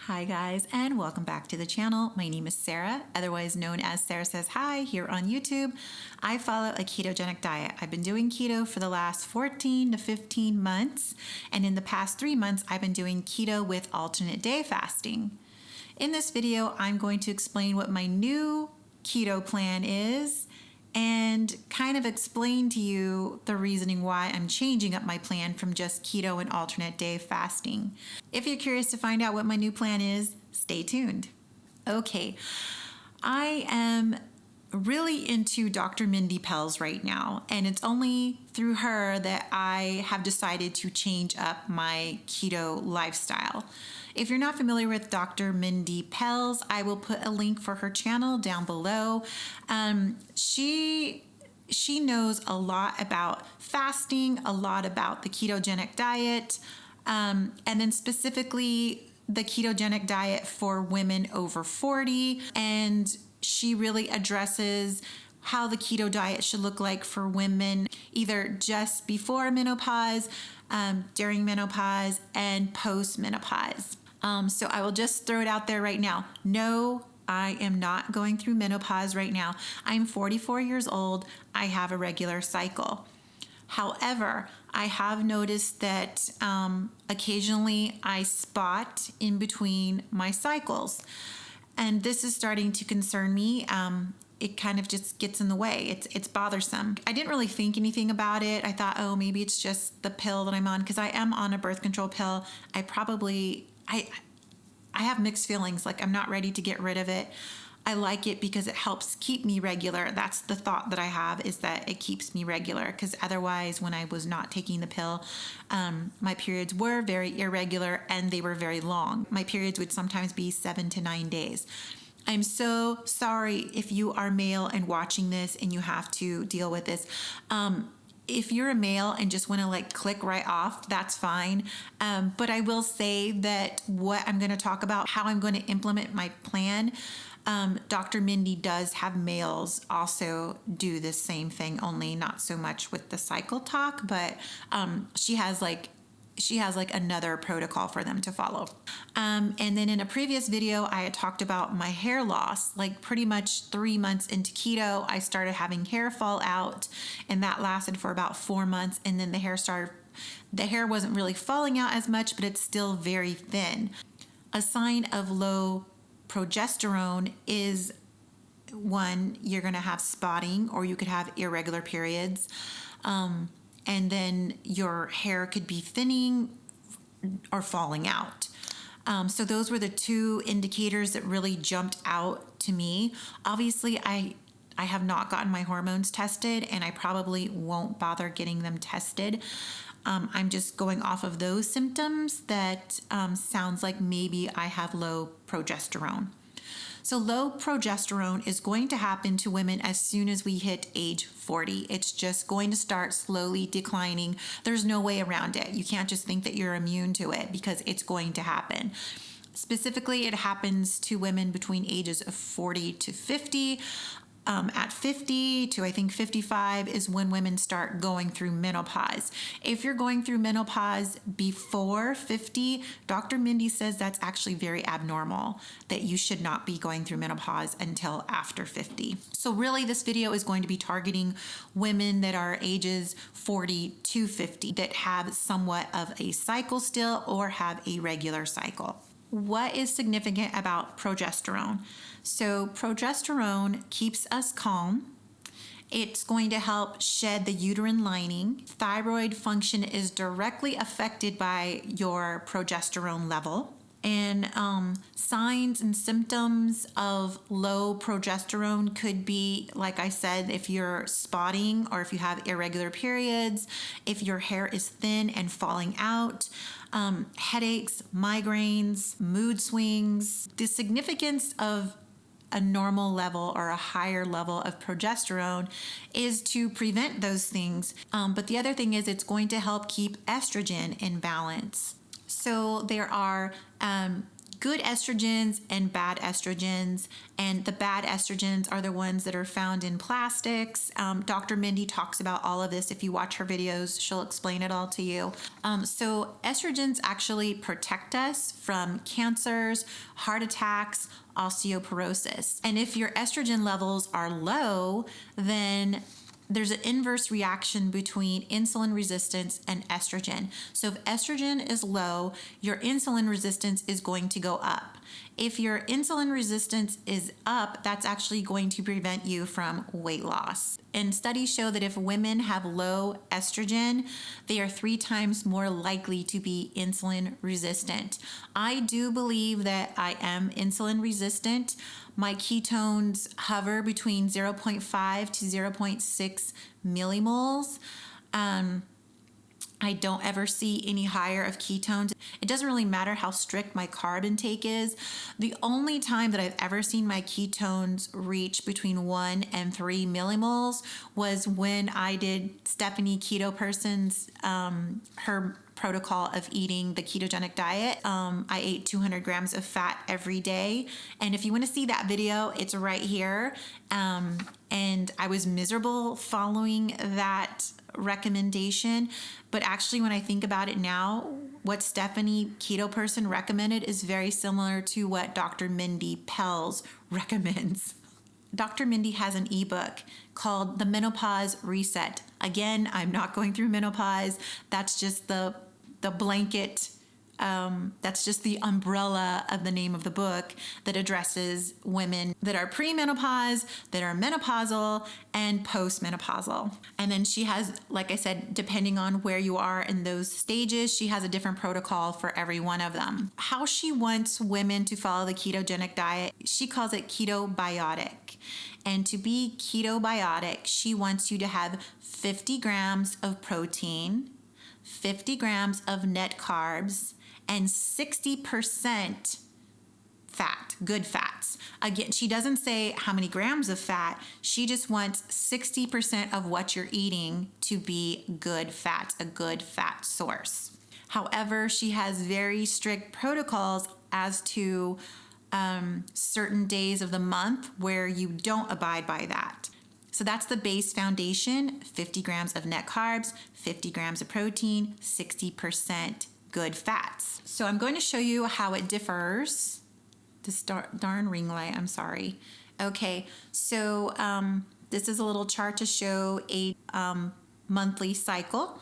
Hi guys, and welcome back to the channel. My name is Sarah, otherwise known as Sarah Says Hi here on YouTube. I follow a ketogenic diet. I've been doing keto for the last 14 to 15 months, and in the past 3 months, I've been doing keto with alternate day fasting. In this video, I'm going to explain what my new keto plan is and kind of explain to you the reasoning why I'm changing up my plan from just keto and alternate day fasting. If you're curious to find out what my new plan is, stay tuned. Okay, I am really into Dr. Mindy Pelz right now, and it's only through her that I have decided to change up my keto lifestyle. If you're not familiar with Dr. Mindy Pelz, I will put a link for her channel down below. She knows a lot about fasting, a lot about the ketogenic diet, and then specifically the ketogenic diet for women over 40. And she really addresses how the keto diet should look like for women, either just before menopause, during menopause, and post-menopause. So I will just throw it out there right now. No, I am not going through menopause right now. I'm 44 years old. I have a regular cycle. However, I have noticed that occasionally I spot in between my cycles. And this is starting to concern me. It kind of just gets in the way. It's bothersome. I didn't really think anything about it. I thought, oh, maybe it's just the pill that I'm on, because I am on a birth control pill. I have mixed feelings. Like, I'm not ready to get rid of it. I like it because it helps keep me regular. That's the thought that I have, is that it keeps me regular, because otherwise when I was not taking the pill, my periods were very irregular and they were very long. My periods would sometimes be 7 to 9 days. I'm so sorry if you are male and watching this and you have to deal with this. If you're a male and just want to click right off, that's fine. But I will say that what I'm going to talk about, how I'm going to implement my plan, Dr. Mindy does have males also do the same thing, only not so much with the cycle talk, but she has another protocol for them to follow. And then in a previous video, I had talked about my hair loss. Like, pretty much 3 months into keto, I started having hair fall out, and that lasted for about 4 months. And then the hair wasn't really falling out as much, but it's still very thin. A sign of low progesterone is, one, you're going to have spotting, or you could have irregular periods. And then your hair could be thinning or falling out. So those were the two indicators that really jumped out to me. Obviously, I have not gotten my hormones tested, and I probably won't bother getting them tested. I'm just going off of those symptoms that sounds like maybe I have low progesterone. So low progesterone is going to happen to women as soon as we hit age 40. It's just going to start slowly declining. There's no way around it. You can't just think that you're immune to it, because it's going to happen. Specifically, it happens to women between ages of 40 to 50. At 50 to, I think, 55 is when women start going through menopause. If you're going through menopause before 50, Dr. Mindy says that's actually very abnormal, that you should not be going through menopause until after 50. So really, this video is going to be targeting women that are ages 40 to 50 that have somewhat of a cycle still, or have a regular cycle. What is significant about progesterone? So progesterone keeps us calm. It's going to help shed the uterine lining. Thyroid function is directly affected by your progesterone level. And signs and symptoms of low progesterone could be, like I said, if you're spotting, or if you have irregular periods, if your hair is thin and falling out, headaches, migraines, mood swings. The significance of a normal level or a higher level of progesterone is to prevent those things. But the other thing is, it's going to help keep estrogen in balance. So there are good estrogens and bad estrogens, and the bad estrogens are the ones that are found in plastics. Dr. Mindy talks about all of this. If you watch her videos, she'll explain it all to you. So estrogens actually protect us from cancers, heart attacks, osteoporosis. And if your estrogen levels are low, then there's an inverse reaction between insulin resistance and estrogen. So if estrogen is low, your insulin resistance is going to go up. If your insulin resistance is up, that's actually going to prevent you from weight loss. And studies show that if women have low estrogen, they are 3 times more likely to be insulin resistant. I do believe that I am insulin resistant. My ketones hover between 0.5 to 0.6 millimoles. I don't ever see any higher of ketones. It doesn't really matter how strict my carb intake is. The only time that I've ever seen my ketones reach between 1 and 3 millimoles was when I did Stephanie Keto Person's, her protocol of eating the ketogenic diet. I ate 200 grams of fat every day. And if you want to see that video, it's right here. And I was miserable following that recommendation. But actually, when I think about it now, what Stephanie Keto Person recommended is very similar to what Dr. Mindy Pelz recommends. Dr. Mindy has an ebook called The Menopause Reset. Again, I'm not going through menopause. That's just the blanket, that's just the umbrella of the name of the book that addresses women that are premenopause, that are menopausal, and postmenopausal. And then she has, like I said, depending on where you are in those stages, she has a different protocol for every one of them. How she wants women to follow the ketogenic diet, she calls it ketobiotic. And to be ketobiotic, she wants you to have 50 grams of protein, 50 grams of net carbs, and 60% fat, good fats. Again, she doesn't say how many grams of fat. She just wants 60% of what you're eating to be good fats, a good fat source. However, she has very strict protocols as to certain days of the month where you don't abide by that. So that's the base foundation: 50 grams of net carbs, 50 grams of protein, 60% good fats. So I'm going to show you how it differs. This darn ring light, I'm sorry. Okay, so this is a little chart to show a monthly cycle,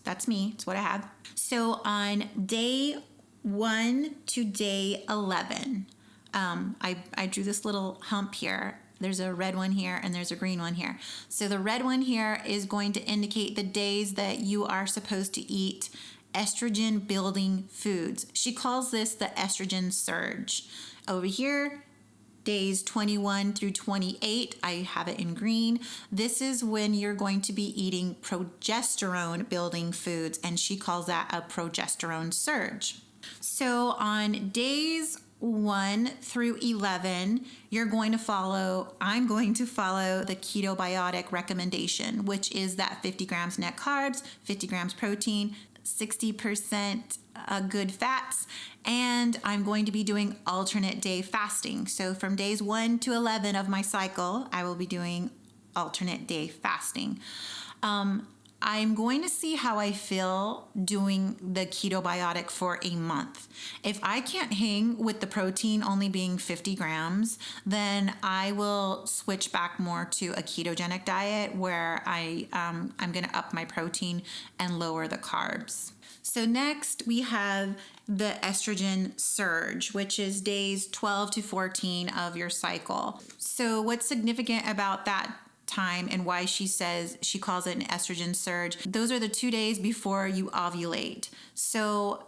that's me, it's what I have. So on day 1 to day 11, I drew this little hump here. There's a red one here and there's a green one here. So the red one here is going to indicate the days that you are supposed to eat estrogen building foods. She calls this the estrogen surge. Over here, days 21 through 28, I have it in green. This is when you're going to be eating progesterone building foods, and she calls that a progesterone surge. So on days 1 through 11, I'm going to follow the ketobiotic recommendation, which is that 50 grams net carbs, 50 grams protein, 60% good fats, and I'm going to be doing alternate day fasting. So from days 1 to 11 of my cycle, I will be doing alternate day fasting. I'm going to see how I feel doing the ketobiotic for a month. If I can't hang with the protein only being 50 grams, then I will switch back more to a ketogenic diet where I'm going to up my protein and lower the carbs. So next we have the estrogen surge, which is days 12 to 14 of your cycle. So what's significant about that time and why she calls it an estrogen surge? Those are the 2 days before you ovulate. So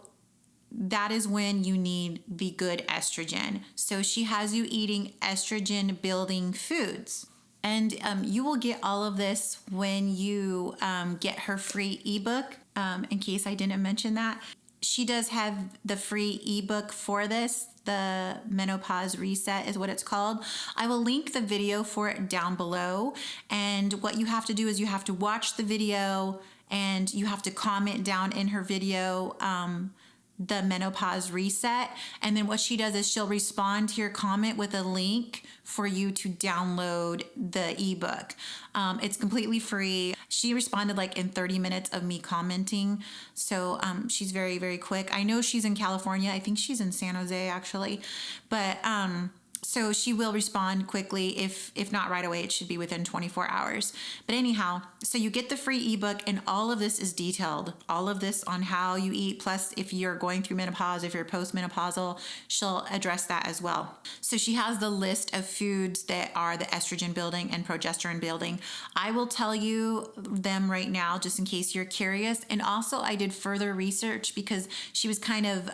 that is when you need the good estrogen. So she has you eating estrogen building foods. And you will get all of this when you get her free ebook, in case I didn't mention that. She does have the free ebook for this. The Menopause Reset is what it's called. I will link the video for it down below. And what you have to do is you have to watch the video and you have to comment down in her video the Menopause Reset. And then what she does is she'll respond to your comment with a link for you to download the ebook. It's completely free. She responded like in 30 minutes of me commenting. So she's very, very quick. I know she's in California. I think she's in San Jose actually. But so she will respond quickly. If not right away, it should be within 24 hours. But anyhow, so you get the free ebook, and all of this is detailed. All of this on how you eat. Plus, if you're going through menopause, if you're postmenopausal, she'll address that as well. So she has the list of foods that are the estrogen building and progesterone building. I will tell you them right now, just in case you're curious. And also, I did further research because she was kind of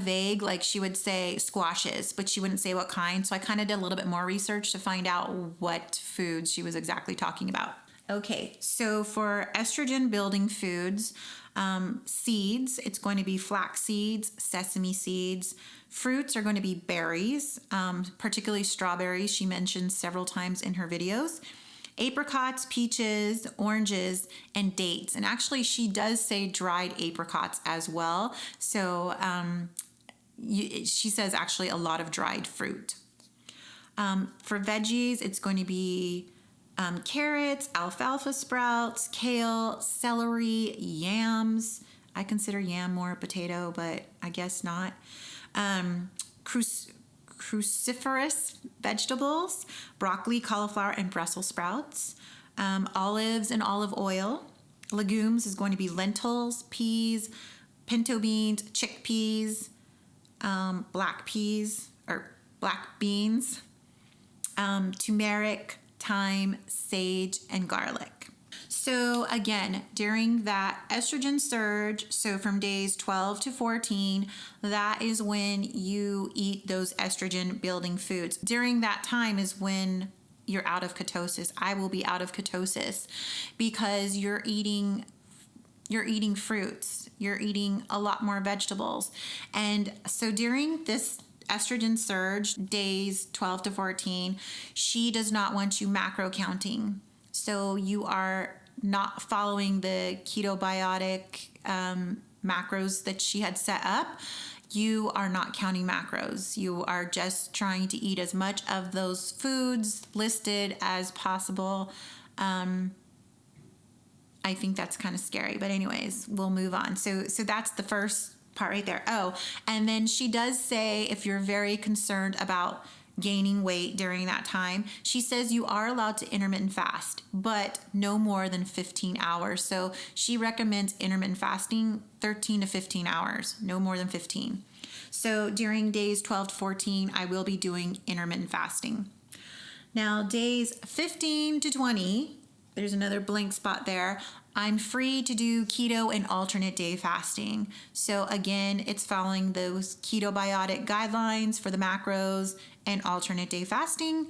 vague. Like she would say squashes, but she wouldn't say what kind. So I kind of did a little bit more research to find out what foods she was exactly talking about. Okay, so for estrogen building foods, seeds, it's going to be flax seeds, sesame seeds. Fruits are going to be berries, particularly strawberries. She mentioned several times in her videos. Apricots, peaches, oranges, and dates. And actually, she does say dried apricots as well. So she says actually a lot of dried fruit. For veggies, it's going to be carrots, alfalfa sprouts, kale, celery, yams. I consider yam more a potato, but I guess not. Cruciferous vegetables, broccoli, cauliflower, and Brussels sprouts. Olives and olive oil. Legumes is going to be lentils, peas, pinto beans, chickpeas, black peas or black beans, turmeric, thyme, sage, and garlic. So again, during that estrogen surge, so from days 12 to 14, that is when you eat those estrogen building foods. During that time is when you're out of ketosis. I will be out of ketosis because you're eating fruits, you're eating a lot more vegetables. And so during this estrogen surge, days 12 to 14, she does not want you macro counting. So you are not following the ketobiotic macros that she had set up. You are not counting macros. You are just trying to eat as much of those foods listed as possible. I think that's kind of scary, but anyways, we'll move on. So that's the first part right there. Oh, and then she does say if you're very concerned about gaining weight during that time, she says you are allowed to intermittent fast, but no more than 15 hours. So she recommends intermittent fasting 13 to 15 hours, no more than 15. So during days 12 to 14, I will be doing intermittent fasting. Now, days 15 to 20, there's another blank spot there. I'm free to do keto and alternate day fasting. So again, it's following those ketobiotic guidelines for the macros and alternate day fasting.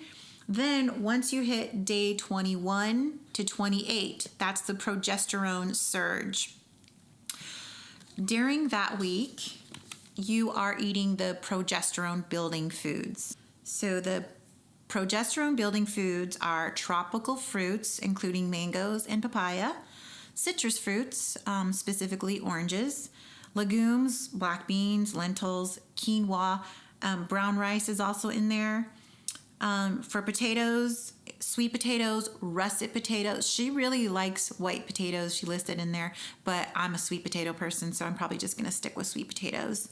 Then once you hit day 21 to 28, that's the progesterone surge. During that week, you are eating the progesterone building foods. So the progesterone building foods are tropical fruits, including mangoes and papaya, citrus fruits, specifically oranges, legumes, black beans, lentils, quinoa, brown rice is also in there. For potatoes, sweet potatoes, russet potatoes. She really likes white potatoes. She listed in there, but I'm a sweet potato person, so I'm probably just going to stick with sweet potatoes.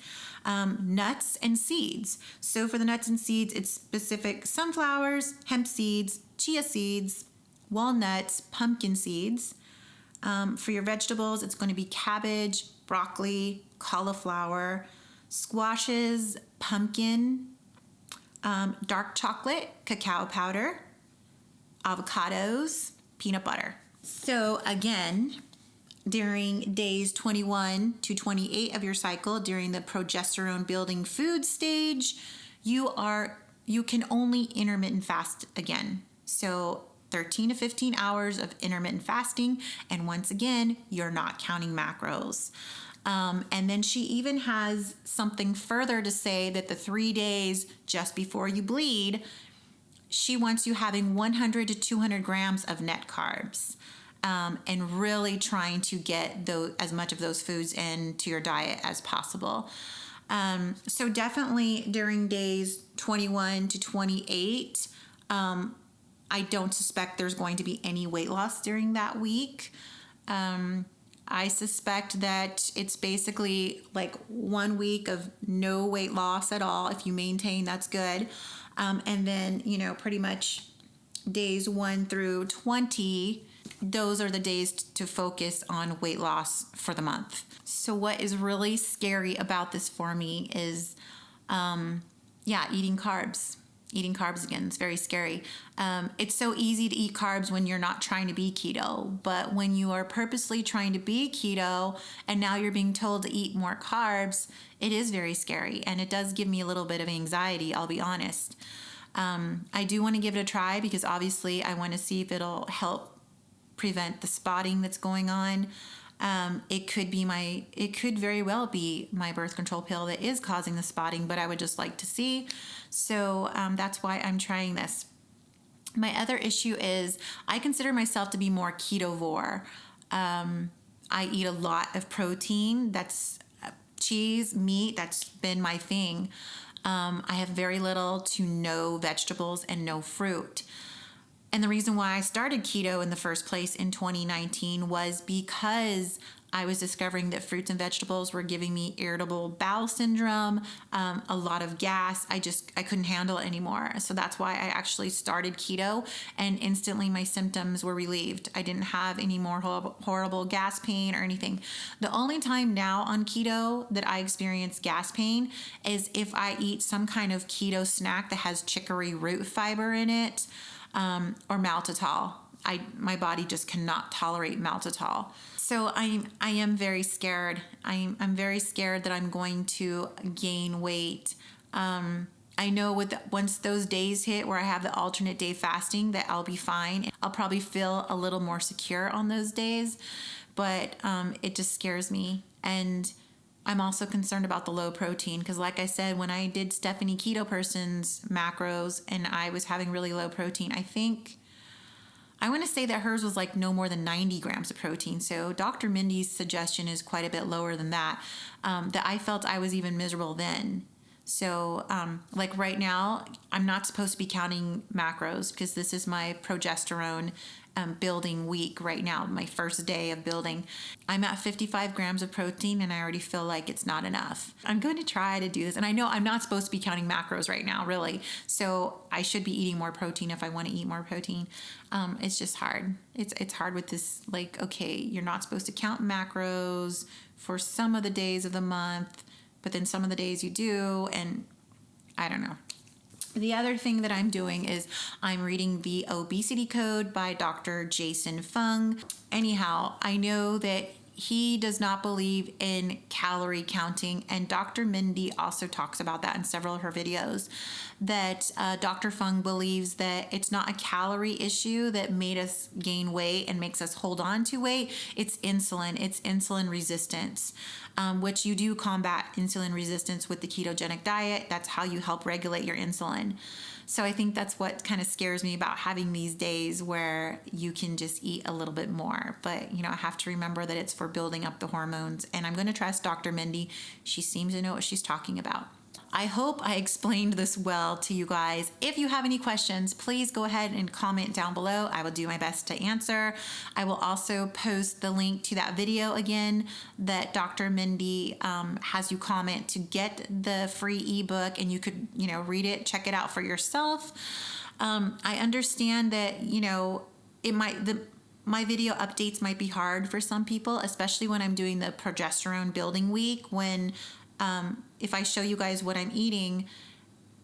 Nuts and seeds. So for the nuts and seeds, it's specific sunflowers, hemp seeds, chia seeds, walnuts, pumpkin seeds. For your vegetables, it's going to be cabbage, broccoli, cauliflower, squashes, pumpkin, dark chocolate, cacao powder, avocados, peanut butter. So again, during days 21 to 28 of your cycle, during the progesterone building food stage, you can only intermittent fast again. So 13 to 15 hours of intermittent fasting. And once again, you're not counting macros. And then she even has something further to say that the 3 days just before you bleed, she wants you having 100 to 200 grams of net carbs. and really trying to get as much of those foods into your diet as possible. So definitely during days 21 to 28, I don't suspect there's going to be any weight loss during that week. I suspect that it's basically like 1 week of no weight loss at all. If you maintain, that's good. And then, pretty much days 1 through 20, those are the days to focus on weight loss for the month. So what is really scary about this for me is, eating carbs. Eating carbs again, it's very scary. It's so easy to eat carbs when you're not trying to be keto, but when you are purposely trying to be keto and now you're being told to eat more carbs, it is very scary, and it does give me a little bit of anxiety, I'll be honest. I do want to give it a try because obviously I want to see if it'll help prevent the spotting that's going on. It could very well be my birth control pill that is causing the spotting, but I would just like to see. So that's why I'm trying this. My other issue is I consider myself to be more ketovore. I eat a lot of protein. That's cheese, meat. That's been my thing. I have very little to no vegetables and no fruit. And the reason why I started keto in the first place in 2019 was because I was discovering that fruits and vegetables were giving me irritable bowel syndrome, a lot of gas. I couldn't handle it anymore. So that's why I actually started keto, and instantly my symptoms were relieved. I didn't have any more horrible gas pain or anything. The only time now on keto that I experience gas pain is if I eat some kind of keto snack that has chicory root fiber in it, or maltitol. My body just cannot tolerate maltitol. So I am very scared. I'm very scared that I'm going to gain weight. I know once those days hit where I have the alternate day fasting that I'll be fine. I'll probably feel a little more secure on those days, but it just scares me. And I'm also concerned about the low protein because, like I said, when I did Stephanie Keto Person's macros and I was having really low protein, I want to say that hers was like no more than 90 grams of protein. So Dr. Mindy's suggestion is quite a bit lower than that, that I felt I was even miserable then. So like right now, I'm not supposed to be counting macros because this is my progesterone building week right now, my first day of building. I'm at 55 grams of protein and I already feel like it's not enough. I'm going to try to do this. And I know I'm not supposed to be counting macros right now, really. So I should be eating more protein if I want to eat more protein. It's just hard. It's hard with this, like, okay, you're not supposed to count macros for some of the days of the month, but then some of the days you do, and I don't know. The other thing that I'm doing is I'm reading the Obesity Code by Dr. Jason Fung. Anyhow, I know that he does not believe in calorie counting, and Dr. Mindy also talks about that in several of her videos, that Dr. Fung believes that it's not a calorie issue that made us gain weight and makes us hold on to weight. It's insulin resistance, which you do combat insulin resistance with the ketogenic diet. That's how you help regulate your insulin. So I think that's what kind of scares me about having these days where you can just eat a little bit more. But, I have to remember that it's for building up the hormones. And I'm going to trust Dr. Mindy. She seems to know what she's talking about. I hope I explained this well to you guys. If you have any questions, please go ahead and comment down below. I will do my best to answer. I will also post the link to that video again that Dr. Mindy has you comment to get the free ebook, and you could, read it, check it out for yourself. I understand that, my video updates might be hard for some people, especially when I'm doing the progesterone building week, when if I show you guys what I'm eating,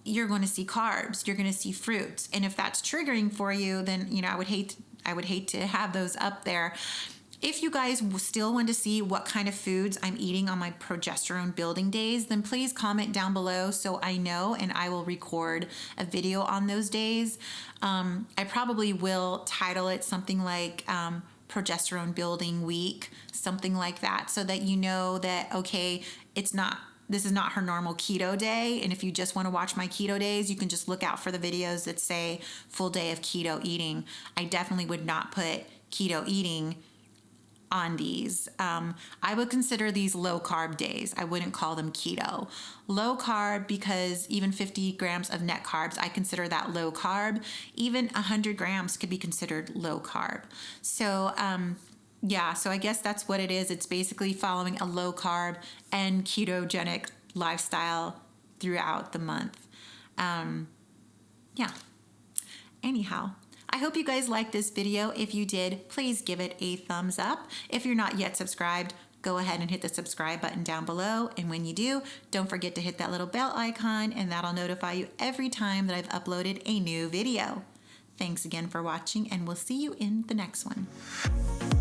you're going to see carbs, you're going to see fruits. And if that's triggering for you, then, I would hate to have those up there. If you guys still want to see what kind of foods I'm eating on my progesterone building days, then please comment down below so I know, and I will record a video on those days. I probably will title it something like progesterone building week, something like that, so that you know that, okay, this is not her normal keto day. And if you just want to watch my keto days, you can just look out for the videos that say full day of keto eating. I definitely would not put keto eating on these. I would consider these low carb days. I wouldn't call them keto. Low carb because even 50 grams of net carbs, I consider that low carb. Even 100 grams could be considered low carb. So so I guess that's what it is. It's basically following a low carb and ketogenic lifestyle throughout the month. Anyhow, I hope you guys liked this video. If you did, please give it a thumbs up. If you're not yet subscribed, go ahead and hit the subscribe button down below. And when you do, don't forget to hit that little bell icon, and that'll notify you every time that I've uploaded a new video. Thanks again for watching, and we'll see you in the next one.